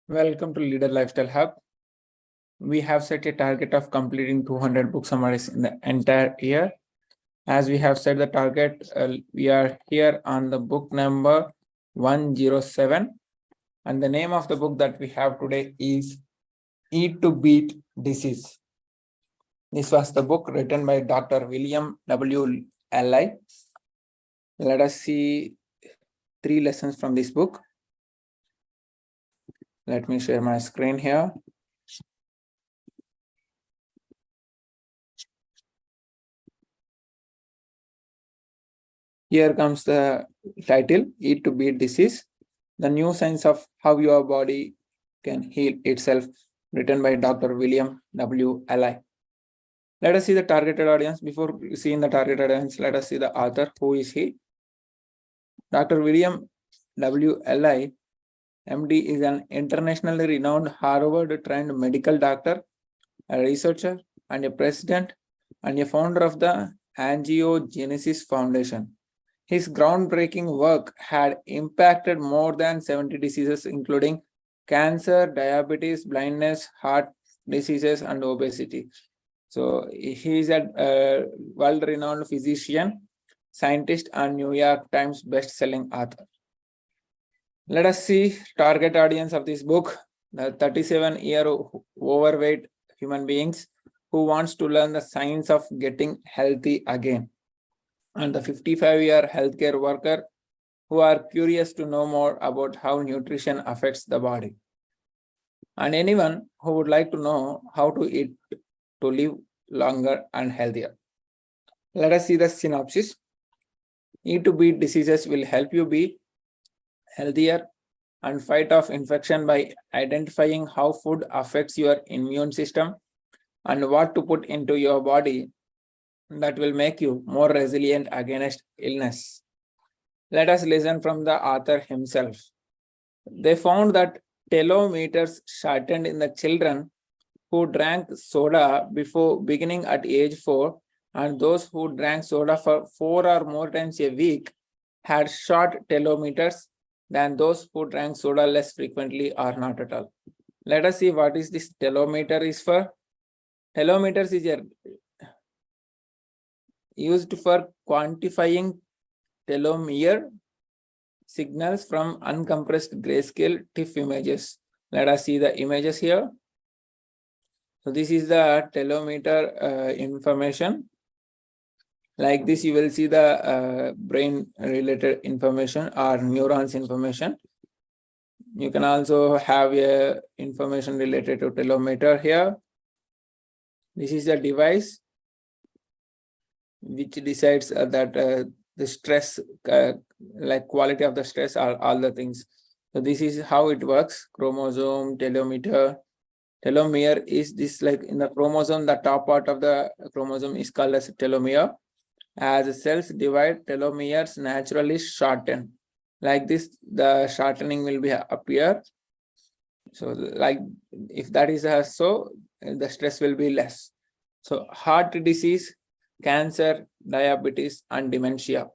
Welcome to Leader Lifestyle Hub. We have set a target of completing 200 book summaries in the entire year. As we have set the target, we are here on the book number 107. And the name of the book that we have today is Eat to Beat Disease. This was the book written by Dr. William W. Li. Let us see 3 lessons from this book. Let me share my screen here. Here comes the title, Eat to Beat Disease, the new science of how your body can heal itself, written by Dr. William W. Li. Let us see the targeted audience. Before seeing the targeted audience, let us see the author. Who is he? Dr. William W. Li, MD, is an internationally renowned Harvard-trained medical doctor, a researcher, and a president and a founder of the Angiogenesis Foundation. His groundbreaking work had impacted more than 70 diseases, including cancer, diabetes, blindness, heart diseases, and obesity. So he is a world-renowned physician, scientist, and New York Times best-selling author. Let us see target audience of this book, the 37-year overweight human beings who wants to learn the science of getting healthy again, and the 55-year healthcare worker who are curious to know more about how nutrition affects the body, and anyone who would like to know how to eat to live longer and healthier. Let us see the synopsis. Eat to Beat Diseases will help you be healthier and fight off infection by identifying how food affects your immune system and what to put into your body that will make you more resilient against illness. Let us listen from the author himself. They found that telomeres shortened in the children who drank soda before beginning at age 4, and those who drank soda for 4 or more times a week had short telomeres than those who drank soda less frequently or not at all. Let us see what is this telometer is for. Telometers is used for quantifying telomere signals from uncompressed grayscale TIFF images. Let us see the images here. So this is the telometer information. Like this, you will see the brain related information or neurons information. You can also have information related to telometer here. This is the device which decides that the stress, like quality of the stress, are all the things. So this is how it works. Chromosome, telometer. Telomere is this, like in the chromosome, the top part of the chromosome is called as telomere. As cells divide, telomeres naturally shorten. Like this, the shortening will be appear. So like if that is so, the stress will be less. So heart disease, cancer, diabetes, and dementia.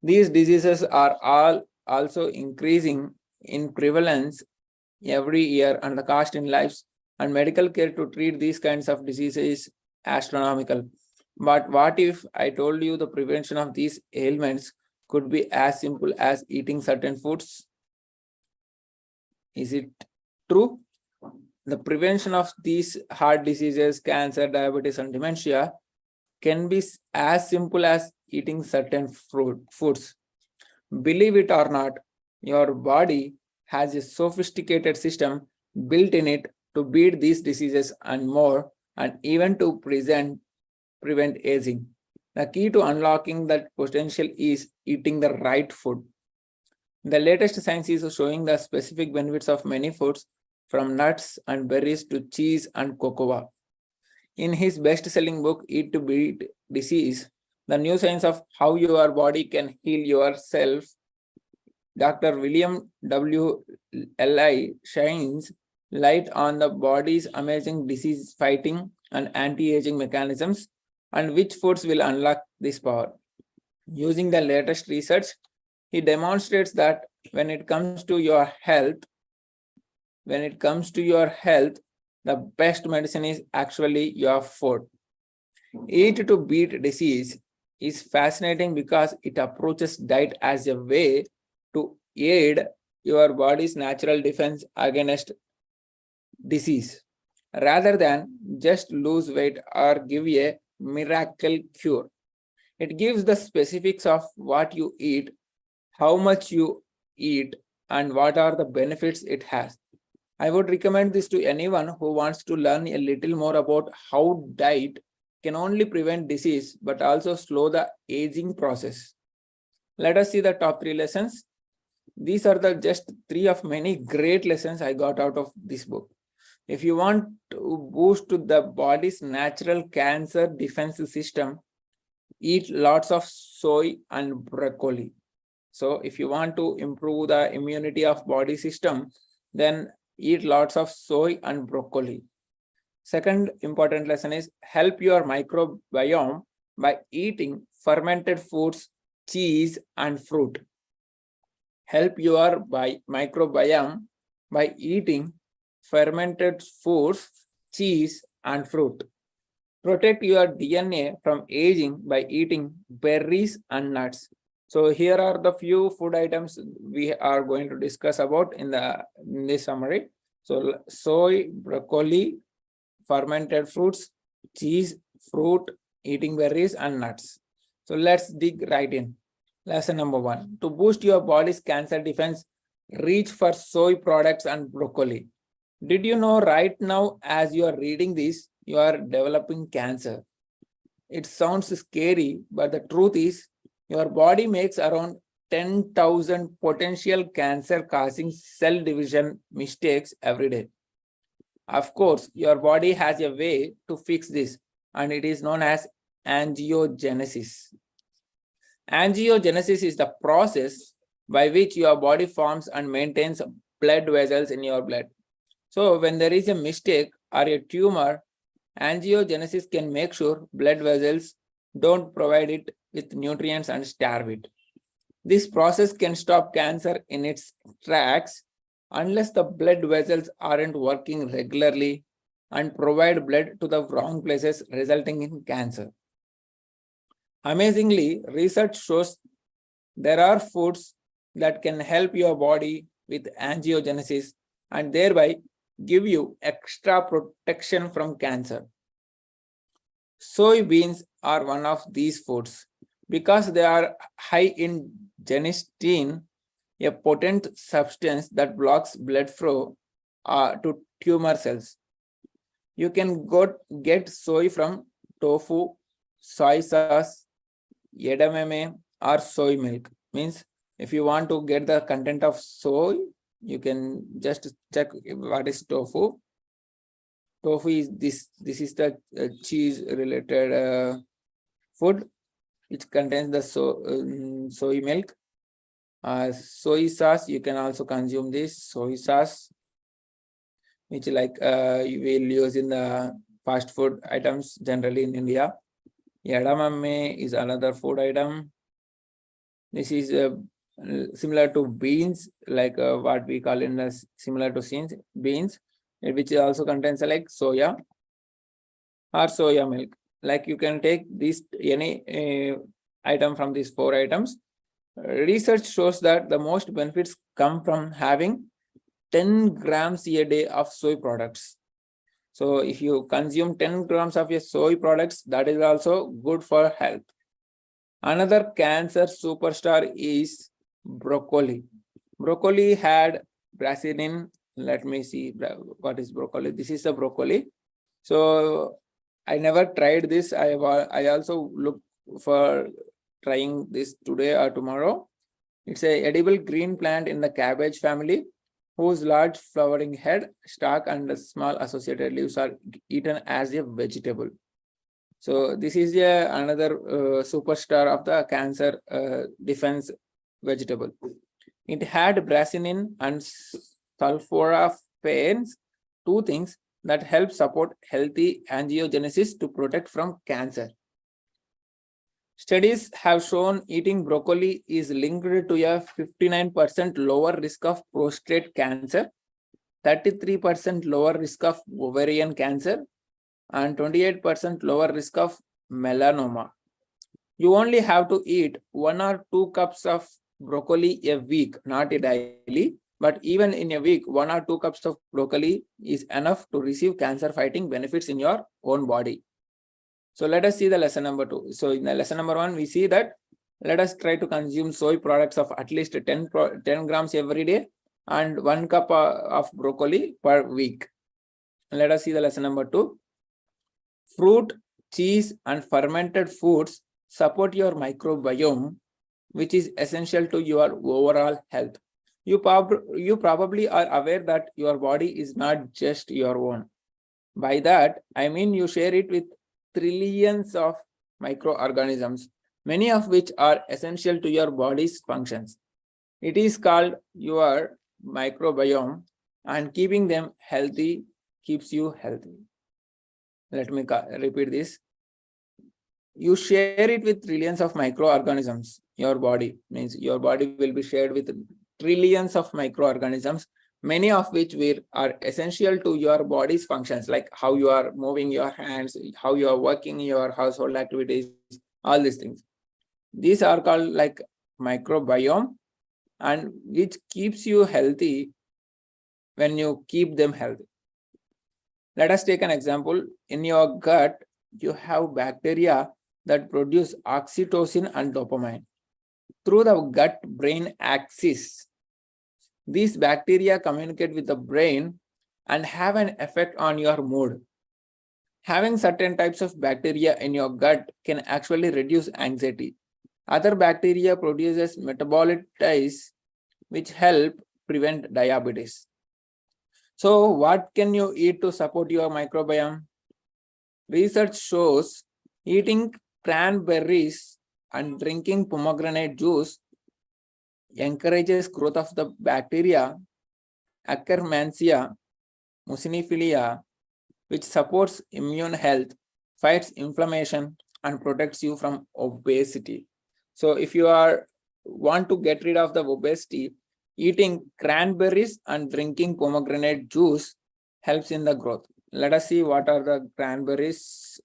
These diseases are all also increasing in prevalence every year, and the cost in lives and medical care to treat these kinds of diseases is astronomical. But what if I told you the prevention of these ailments could be as simple as eating certain foods? Is it true? The prevention of these heart diseases, cancer, diabetes, and dementia can be as simple as eating certain foods. Believe it or not, your body has a sophisticated system built in it to beat these diseases and more, and even to prevent aging. The key to unlocking that potential is eating the right food. The latest science is showing the specific benefits of many foods, from nuts and berries to cheese and cocoa. In his best-selling book, Eat to Beat Disease, the new science of how your body can heal yourself, Dr. William W. Li shines light on the body's amazing disease-fighting and anti-aging mechanisms and which foods will unlock this power. Using the latest research, he demonstrates that when it comes to your health, when it comes to your health, the best medicine is actually your food. Eat to beat disease is fascinating because it approaches diet as a way to aid your body's natural defense against disease rather than just lose weight or give a miracle cure. It gives the specifics of what you eat, how much you eat, and what are the benefits it has. I would recommend this to anyone who wants to learn a little more about how diet can only prevent disease but also slow the aging process. Let us see the top 3 lessons. These are the just 3 of many great lessons I got out of this book. If you want to boost the body's natural cancer defense system, eat lots of soy and broccoli. So if you want to improve the immunity of body system, then eat lots of soy and broccoli. Second important lesson is help your microbiome by eating fermented foods, cheese, and fruit. Help your microbiome by eating fermented foods, cheese, and fruit. Protect your DNA from aging by eating berries and nuts. So here are the few food items we are going to discuss about in this summary. So soy, broccoli, fermented fruits, cheese, fruit, eating berries, and nuts. So let's dig right in. Lesson number 1. To boost your body's cancer defense, reach for soy products and broccoli. Did you know right now, as you are reading this, you are developing cancer? It sounds scary, but the truth is, your body makes around 10,000 potential cancer-causing cell division mistakes every day. Of course, your body has a way to fix this, and it is known as angiogenesis. Angiogenesis is the process by which your body forms and maintains blood vessels in your blood. So when there is a mistake or a tumor, angiogenesis can make sure blood vessels don't provide it with nutrients and starve it. This process can stop cancer in its tracks unless the blood vessels aren't working regularly and provide blood to the wrong places, resulting in cancer. Amazingly, research shows there are foods that can help your body with angiogenesis and thereby give you extra protection from cancer. Soybeans are one of these foods because they are high in genistein, a potent substance that blocks blood flow to tumor cells. You can get soy from tofu, soy sauce, edamame, or soy milk. Means if you want to get the content of soy, you can just check what is tofu. Tofu is this is the cheese related food which contains the soy milk. Soy sauce, you can also consume this soy sauce, which like you will use in the fast food items generally in India. Edamame is another food item. This is similar to beans, like what we call in as similar to beans, which also contains like soya or soya milk. Like you can take this any item from these 4 items. Research shows that the most benefits come from having 10 grams a day of soy products. So if you consume 10 grams of your soy products, that is also good for health. Another cancer superstar is broccoli. Broccoli had brassicin. Let me see what is broccoli. This is the broccoli. So I never tried this. I also look for trying this today or tomorrow. It's a edible green plant in the cabbage family whose large flowering head, stalk, and small associated leaves are eaten as a vegetable. So this is another superstar of the cancer defense vegetable. It had brassicin and sulforaphane, 2 things that help support healthy angiogenesis to protect from cancer. Studies have shown eating broccoli is linked to a 59% lower risk of prostate cancer 33% lower risk of ovarian cancer, and 28% lower risk of melanoma. You only have to eat 1 or 2 cups of broccoli a week, not a daily, but even in a week, 1 or 2 cups of broccoli is enough to receive cancer fighting benefits in your own body. So let us see the lesson number 2. So in the lesson number 1, we see that let us try to consume soy products of at least 10 grams every day and 1 cup of broccoli per week. Let us see the lesson number 2. Fruit, cheese, and fermented foods support your microbiome, which is essential to your overall health. You probably are aware that your body is not just your own. By that, I mean you share it with trillions of microorganisms, many of which are essential to your body's functions. It is called your microbiome, and keeping them healthy keeps you healthy. Let me repeat this. You share it with trillions of microorganisms. Your body means your body will be shared with trillions of microorganisms, many of which are essential to your body's functions, like how you are moving your hands, how you are working your household activities, all these things. These are called like microbiome, and which keeps you healthy when you keep them healthy. Let us take an example. In your gut, you have bacteria that produce oxytocin and dopamine. Through the gut-brain axis, these bacteria communicate with the brain and have an effect on your mood. Having certain types of bacteria in your gut can actually reduce anxiety. Other bacteria produces metabolites which help prevent diabetes. So what can you eat to support your microbiome? Research shows eating cranberries and drinking pomegranate juice encourages growth of the bacteria Akkermansia muciniphila, which supports immune health, fights inflammation, and protects you from obesity. So if you want to get rid of the obesity, eating cranberries and drinking pomegranate juice helps in the growth. Let us see what are the cranberries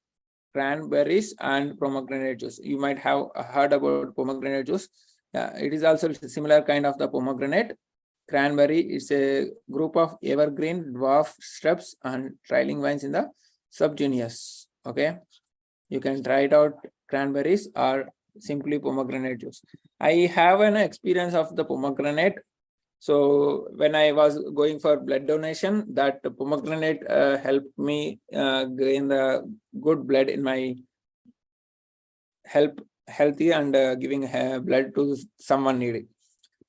and pomegranate juice. You might have heard about pomegranate juice. It is also similar kind of the pomegranate. Cranberry is a group of evergreen, dwarf shrubs and trailing vines in the subgenus. Okay, you can try it out, cranberries or simply pomegranate juice. I have an experience of the pomegranate. So when I was going for blood donation, that pomegranate helped me gain the good blood in my healthy and giving blood to someone needing.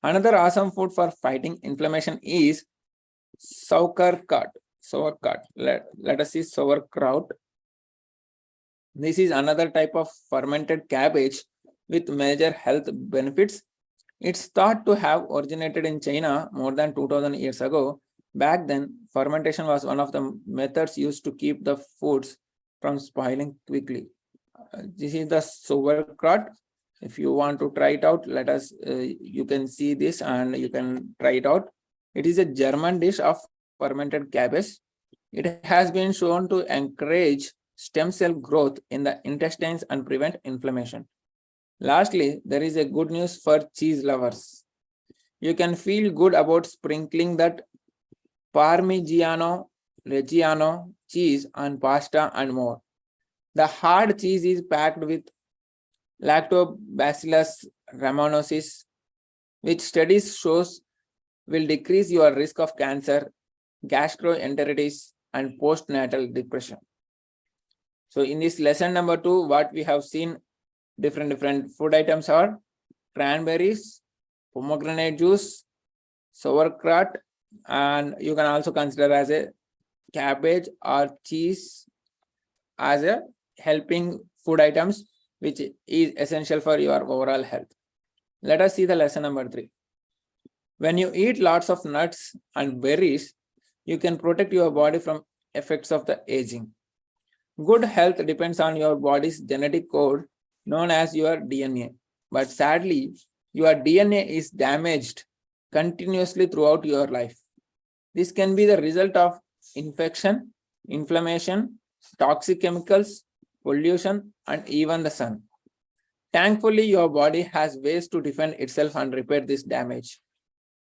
Another awesome food for fighting inflammation is sauerkraut. Let us see sauerkraut. This is another type of fermented cabbage with major health benefits. It's thought to have originated in China more than 2000 years ago. Back then, fermentation was one of the methods used to keep the foods from spoiling quickly. This is the sauerkraut. If you want to try it out, you can see this and you can try it out. It is a German dish of fermented cabbage. It has been shown to encourage stem cell growth in the intestines and prevent inflammation. Lastly, there is a good news for cheese lovers. You can feel good about sprinkling that Parmigiano Reggiano cheese on pasta and more. The hard cheese is packed with Lactobacillus rhamnosus, which studies shows will decrease your risk of cancer, gastroenteritis, and postnatal depression. So in this lesson number 2, what we have seen, different food items are cranberries, pomegranate juice, sauerkraut, and you can also consider as a cabbage or cheese as a helping food items which is essential for your overall health. Let us see the lesson number 3. When you eat lots of nuts and berries, you can protect your body from effects of the aging. Good health depends on your body's genetic code known as your DNA. But sadly, your DNA is damaged continuously throughout your life. This can be the result of infection, inflammation, toxic chemicals, pollution, and even the sun. Thankfully, your body has ways to defend itself and repair this damage.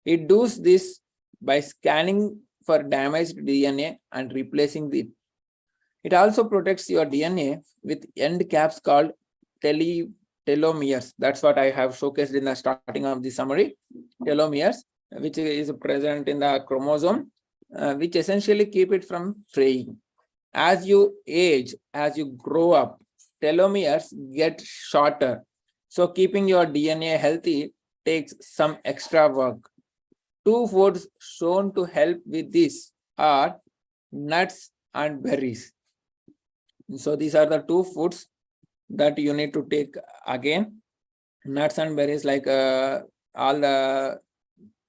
It does this by scanning for damaged DNA and replacing it. It also protects your DNA with end caps called telomeres. That's what I have showcased in the starting of the summary. Telomeres, which is present in the chromosome, which essentially keep it from fraying. As you age, as you grow up, telomeres get shorter. So keeping your DNA healthy takes some extra work. Two foods shown to help with this are nuts and berries. So these are the two foods that you need to take again. Nuts and berries, like all the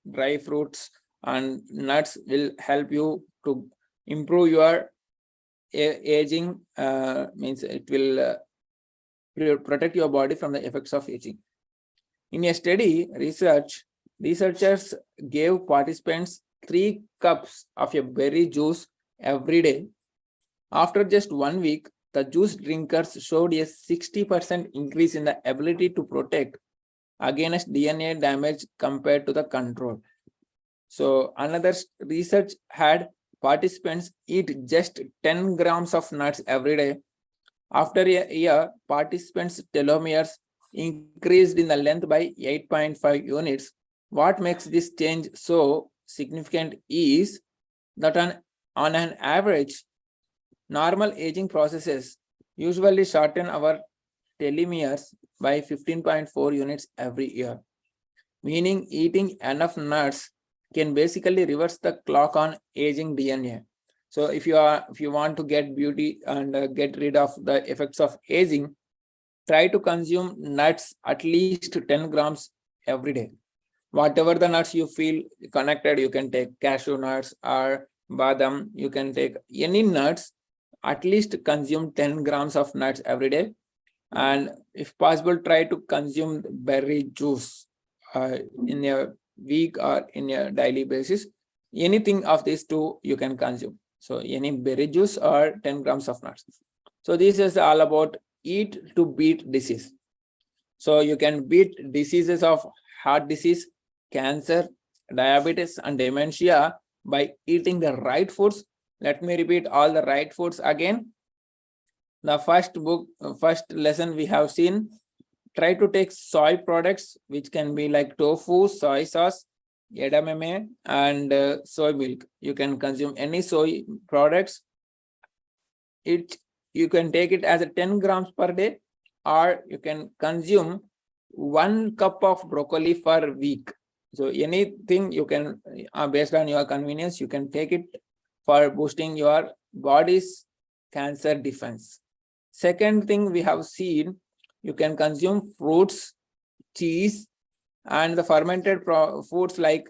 dry fruits and nuts, will help you to improve your aging. Means it will protect your body from the effects of aging. In a study, researchers gave participants 3 cups of a berry juice every day. After just 1 week, the juice drinkers showed a 60% increase in the ability to protect against DNA damage compared to the control. So another research had participants eat just 10 grams of nuts every day. After a year, participants' telomeres increased in the length by 8.5 units. What makes this change so significant is that on an average, normal aging processes usually shorten our telomeres by 15.4 units every year, meaning eating enough nuts can basically reverse the clock on aging DNA. So if you want to get beauty and get rid of the effects of aging, try to consume nuts at least 10 grams every day. Whatever the nuts you feel connected, you can take cashew nuts or badam, you can take any nuts, at least consume 10 grams of nuts every day. And if possible, try to consume berry juice in a week or in a daily basis. Anything of these two you can consume. So any berry juice or 10 grams of nuts. So this is all about eat to beat disease. So you can beat diseases of heart disease, cancer, diabetes, and dementia by eating the right foods. Let me repeat all the right foods again. The first lesson we have seen, try to take soy products, which can be like tofu, soy sauce, edamame, and soy milk. You can consume any soy products. You can take it as a 10 grams per day, or you can consume 1 cup of broccoli per week. So anything you can, based on your convenience, you can take it for boosting your body's cancer defense. Second thing we have seen, you can consume fruits, cheese, and the fermented foods like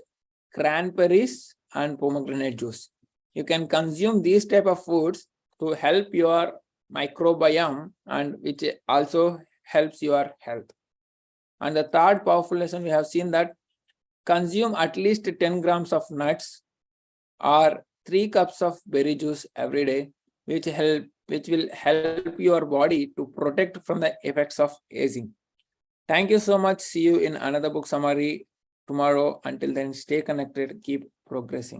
cranberries and pomegranate juice. You can consume these type of foods to help your microbiome, and which also helps your health. And the third powerful lesson, we have seen that consume at least 10 grams of nuts or 3 cups of berry juice every day, which will help your body to protect from the effects of aging. Thank you so much. See you in another book summary tomorrow. Until then, stay connected, keep progressing.